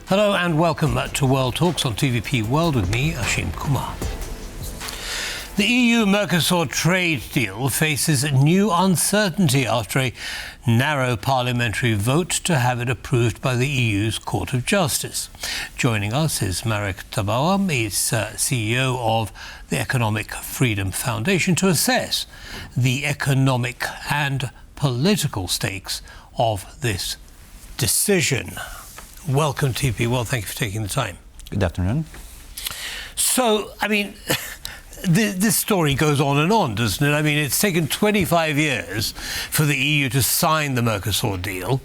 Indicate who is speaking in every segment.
Speaker 1: Hello and welcome to World Talks on TVP World with me, Ashim Kumar. The EU-Mercosur trade deal faces new uncertainty after a narrow parliamentary vote to have it approved by the EU's Court of Justice. Joining us is Marek Tatała, he's CEO of the Economic Freedom Foundation, to assess the economic and political stakes of this decision. Welcome, TP. Well, thank you for taking the time.
Speaker 2: Good afternoon.
Speaker 1: So, I mean, this story goes on, doesn't it? I mean, it's taken 25 years for the EU to sign the Mercosur deal,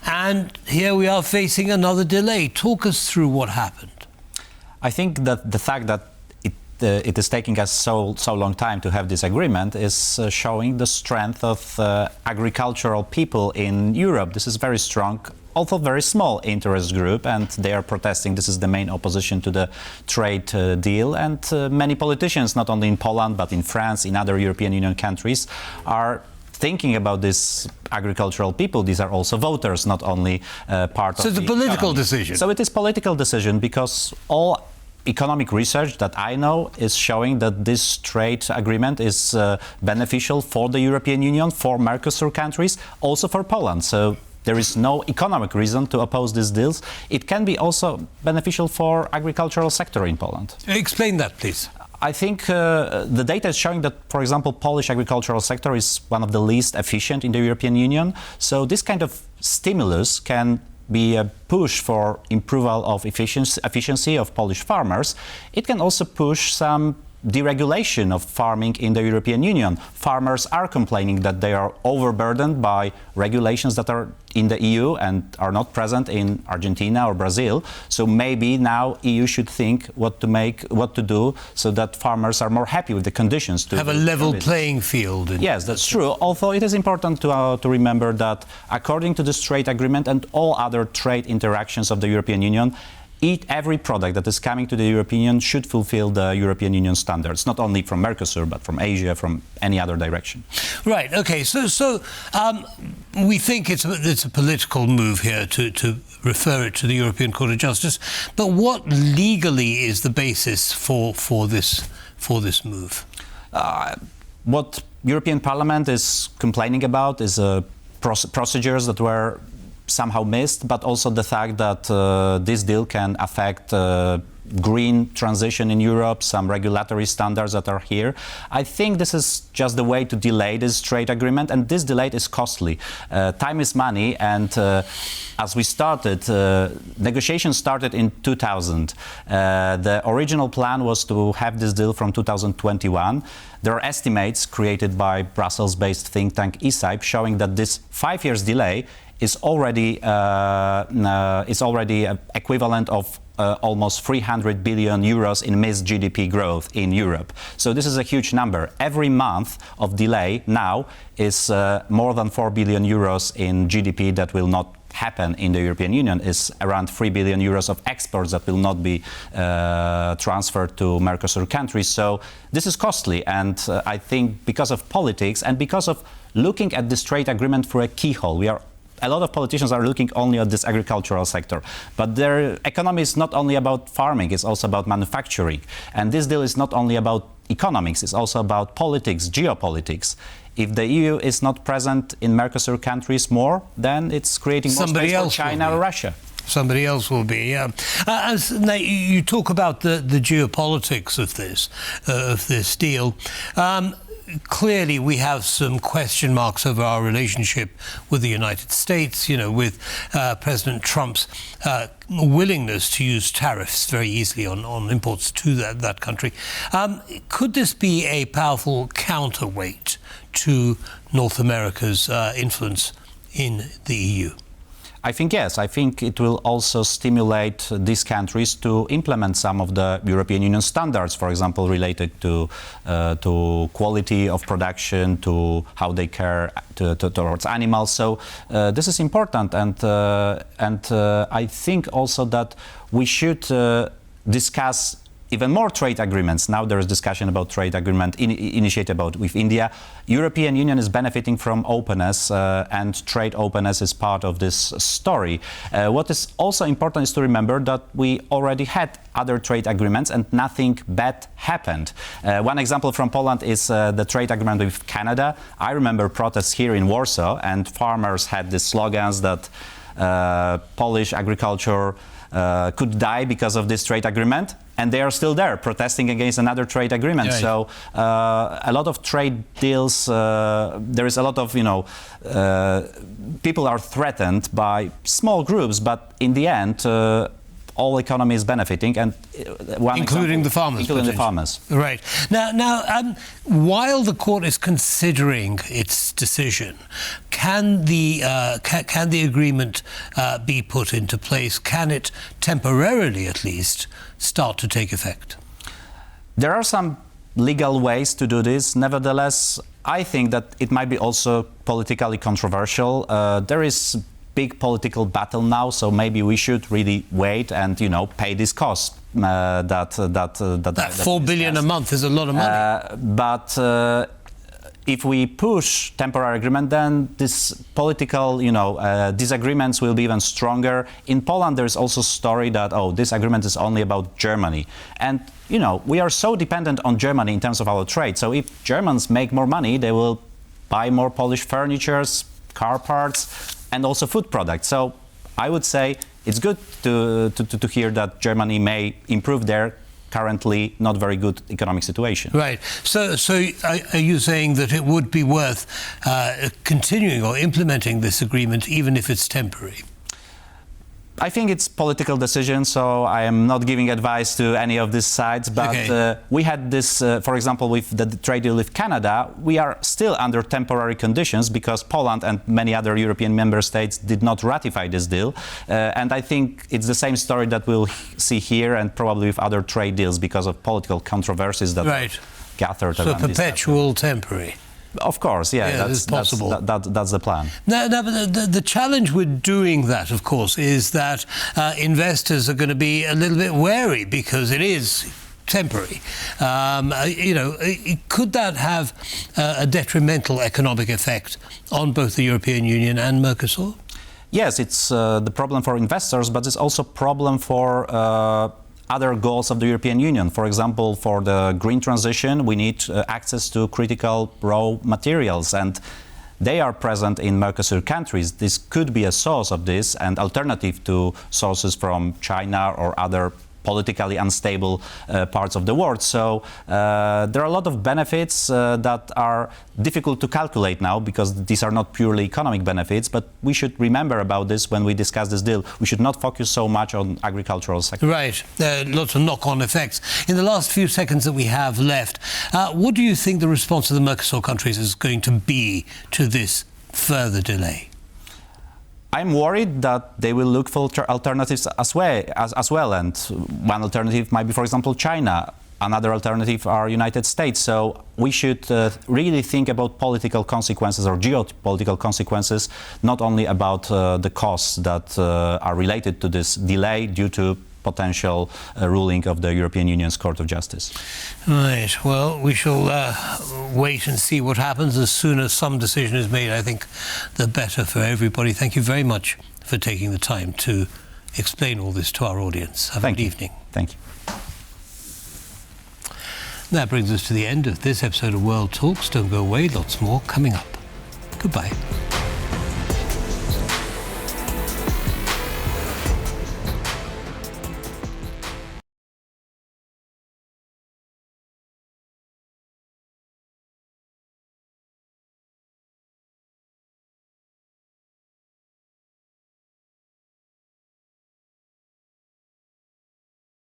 Speaker 1: and here we are facing another delay. Talk us through what happened.
Speaker 2: I think that the fact that it is taking us so long time to have this agreement is showing the strength of agricultural people in Europe. This is very strong, although very small interest group, and they are protesting. This is the main opposition to the trade deal, and many politicians, not only in Poland but in France, in other European Union countries, are thinking about this agricultural people. These are also voters, not only part of the
Speaker 1: So it's a political
Speaker 2: economy.
Speaker 1: decision.
Speaker 2: So it is political decision because all economic research that I know is showing that this trade agreement is beneficial for the European Union, for Mercosur countries, also for Poland. So there is no economic reason to oppose these deals. It can be also beneficial for agricultural sector in Poland.
Speaker 1: Explain that, please.
Speaker 2: I think the data is showing that, for example, Polish agricultural sector is one of the least efficient in the European Union. So this kind of stimulus can be a push for improvement of efficiency of Polish farmers. It can also push some deregulation of farming in the European Union. Farmers are complaining that they are overburdened by regulations that are in the EU and are not present in Argentina or Brazil. So maybe now EU should think what to do so that farmers are more happy with the conditions to
Speaker 1: have a level playing field.
Speaker 2: Yes, that's true. Although it is important to remember that according to this trade agreement and all other trade interactions of the European Union, every product that is coming to the European Union should fulfill the European Union standards, not only from Mercosur, but from Asia, from any other direction.
Speaker 1: Right, okay, so we think it's a political move here to refer it to the European Court of Justice, but what legally is the basis for this move?
Speaker 2: What European Parliament is complaining about is procedures that were somehow missed, but also the fact that this deal can affect green transition in Europe, some regulatory standards that are here. I think this is just the way to delay this trade agreement, and this delay is costly. Time is money, and as we started, negotiations started in 2000. The original plan was to have this deal from 2021. There are estimates created by Brussels-based think tank ESIP showing that this 5 years delay is already equivalent of almost 300 billion euros in missed GDP growth in Europe. So this is a huge number. Every month of delay now is more than 4 billion euros in GDP that will not happen in the European Union, is around 3 billion euros of exports that will not be transferred to Mercosur countries. So this is costly, and I think because of politics and because of looking at this trade agreement through a keyhole, a lot of politicians are looking only at this agricultural sector, but their economy is not only about farming, it's also about manufacturing. And this deal is not only about economics, it's also about politics, geopolitics. If the EU is not present in Mercosur countries more, then it's creating more space for China or Russia.
Speaker 1: Somebody else will be, yeah. Now you talk about the geopolitics of this deal. Clearly, we have some question marks over our relationship with the United States, with President Trump's willingness to use tariffs very easily on imports to that country. Could this be a powerful counterweight to North America's influence in the EU?
Speaker 2: I think yes. I think it will also stimulate these countries to implement some of the European Union standards, for example, related to quality of production, to how they care towards animals. So this is important, and I think also that we should discuss even more trade agreements. Now there is discussion about trade agreement initiated with India. European Union is benefiting from openness, and trade openness is part of this story. What is also important is to remember that we already had other trade agreements and nothing bad happened. One example from Poland is the trade agreement with Canada. I remember protests here in Warsaw, and farmers had these slogans that Polish agriculture could die because of this trade agreement, and they are still there protesting against another trade agreement.
Speaker 1: Right.
Speaker 2: So a lot of trade deals, there is a lot of, people are threatened by small groups, but in the end, all economy is benefiting, and
Speaker 1: including the farmers.
Speaker 2: Including the farmers.
Speaker 1: Right. Now, while the court is considering its decision, can the agreement be put into place? Can it temporarily, at least, start to take effect?
Speaker 2: There are some legal ways to do this. Nevertheless, I think that it might be also politically controversial. There is big political battle now, so maybe we should really wait and pay this cost. That
Speaker 1: 4 billion a month is a lot of money.
Speaker 2: But if we push temporary agreement, then this political disagreements will be even stronger. In Poland, there is also a story that this agreement is only about Germany, and we are so dependent on Germany in terms of our trade. So if Germans make more money, they will buy more Polish furnitures, car parts, and also food products. So I would say it's good to hear that Germany may improve their currently not very good economic situation.
Speaker 1: Right. So are you saying that it would be worth continuing or implementing this agreement even if it's temporary?
Speaker 2: I think it's political decision, so I am not giving advice to any of these sides, but
Speaker 1: okay.
Speaker 2: We had this, for example, with the trade deal with Canada, we are still under temporary conditions because Poland and many other European member states did not ratify this deal. And I think it's the same story that we'll see here and probably with other trade deals because of political controversies that
Speaker 1: right.
Speaker 2: gathered
Speaker 1: around this. So perpetual temporary.
Speaker 2: Of course, yeah,
Speaker 1: that's possible.
Speaker 2: That's the plan.
Speaker 1: Now, but the challenge with doing that, of course, is that investors are going to be a little bit wary because it is temporary. Could that have a detrimental economic effect on both the European Union and Mercosur?
Speaker 2: Yes, it's the problem for investors, but it's also a problem for other goals of the European Union. For example, for the green transition, we need access to critical raw materials, and they are present in Mercosur countries. This could be a source of this and alternative to sources from China or other politically unstable parts of the world. So there are a lot of benefits that are difficult to calculate now because these are not purely economic benefits, but we should remember about this when we discuss this deal. We should not focus so much on agricultural sector.
Speaker 1: Right, lots of knock-on effects. In the last few seconds that we have left, what do you think the response of the Mercosur countries is going to be to this further delay?
Speaker 2: I'm worried that they will look for alternatives as well. And one alternative might be, for example, China. Another alternative are United States. So we should really think about political consequences or geopolitical consequences, not only about the costs that are related to this delay due to potential ruling of the European Union's Court of Justice.
Speaker 1: Right. Well, we shall wait and see what happens. As soon as some decision is made, I think the better for everybody. Thank you very much for taking the time to explain all this to our audience. Have a good evening.
Speaker 2: Thank you.
Speaker 1: That brings us to the end of this episode of World Talks. Don't go away, lots more coming up. Goodbye.